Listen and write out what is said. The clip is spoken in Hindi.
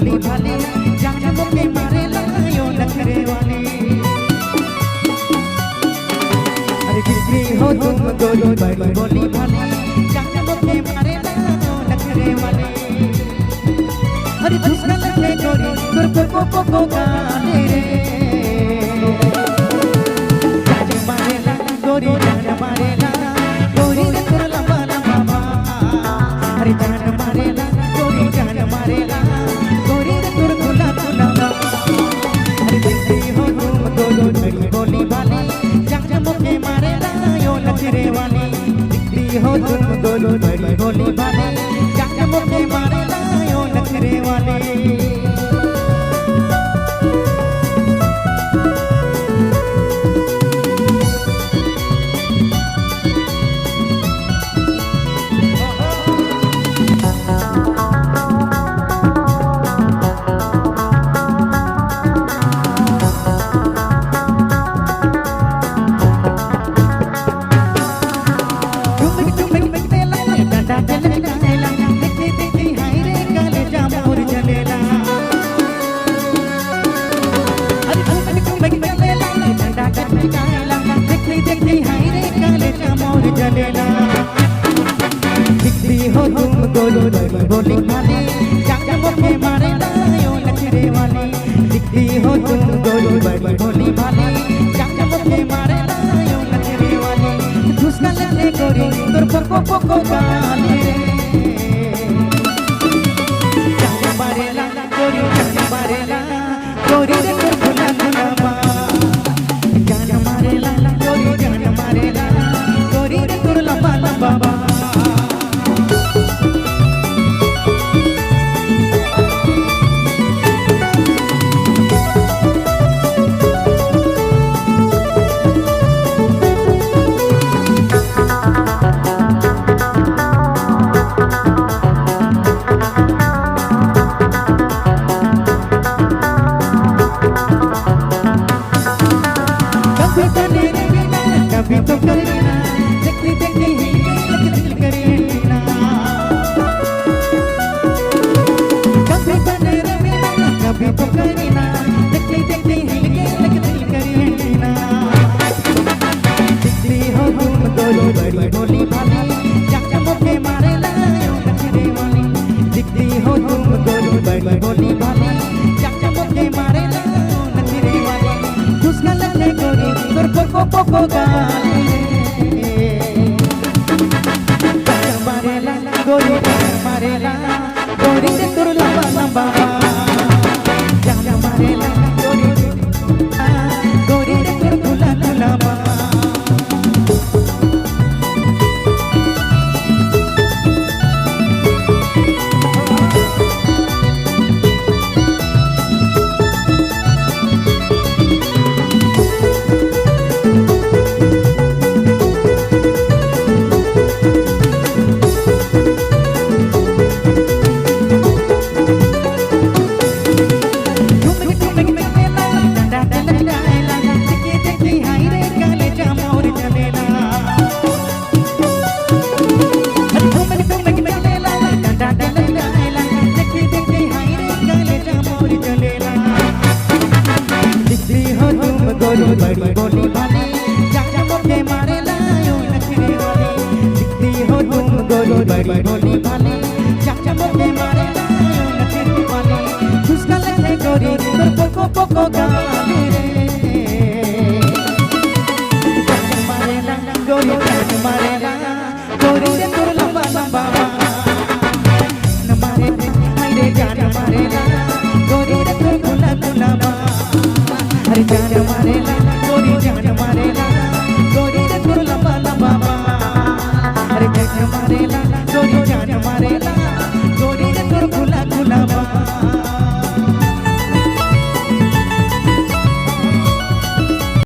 भोली भाली जान मुके मारे लायो नखरे वाली। अरे बिक्री हो तुम गोरी बड़ी भोली भाली जान मुके मारे लायो नखरे वाली। अरे झुसका लगे गोरी तुर को गाने रे जान मारेला गोरी जान मारेला गोरी रे तुर लंबा लंबा बा। अरे जान मारेला गोरी जान मारेला गोरी रे तुर खुला खुला बा। अरे बिक्री हो तुम गोरी बड़ी भोली भाली जान मुके मारेला यो नखरे वाली। बिक्री हो तुम गोरी बड़ी भोली भाली जान मुके मारेला यो नखरे वाली। बिक्री हो तुम गोरी बड़ी भोली भाली जान मुके मारे लायो नखरे वाली। बिक्री हो तुम गोरी बड़ी भोली भाली जान मुके मारे लायो नखरे वाली। झुसका लगे गोरी तुर को गाने जान मारेला गोरी जान मारेला गोरी रे तुर खुला खुला बा। जान मारेला गोरी जान मारेला गोरी रे तुर लंबा लंबा बा। कभी तो करना देखती देखती ही दिल करेना। कभी बने रहना कभी तो करना देखती देखती ही दिल करेना। बिक्री हो तुम गोरी बड़ी भोली भाली जान मुके मारे लायो नखरे वाली। बिक्री हो तुम गोरी बड़ी भोली भाली जान मुके मारे लायो नखरे वाली। झुसका लगे गोरी तुर को गाने जान मारेला गोरी जान मारेला गोरी रे तुर लंबा लंबा जान मारेला गोरी गोरी रे तुर खुला खुला बा। गोरी बड़ी भोली भाली जान मुके मारे लायो नखरे वाली। बिक्री हो तुम गोरी बड़ी भोली भाली जान मुके मारे लायो नखरे वाली। झुसका लगे गोरी तुर को गाने रे जान मारेला गोरी जान मारेला गोरी रे तुर लंबा लंबा न मारे रे जान मारेला गोरी रे तुर खुला खुला बा। अरे जान मारेला गोरी जान मारेला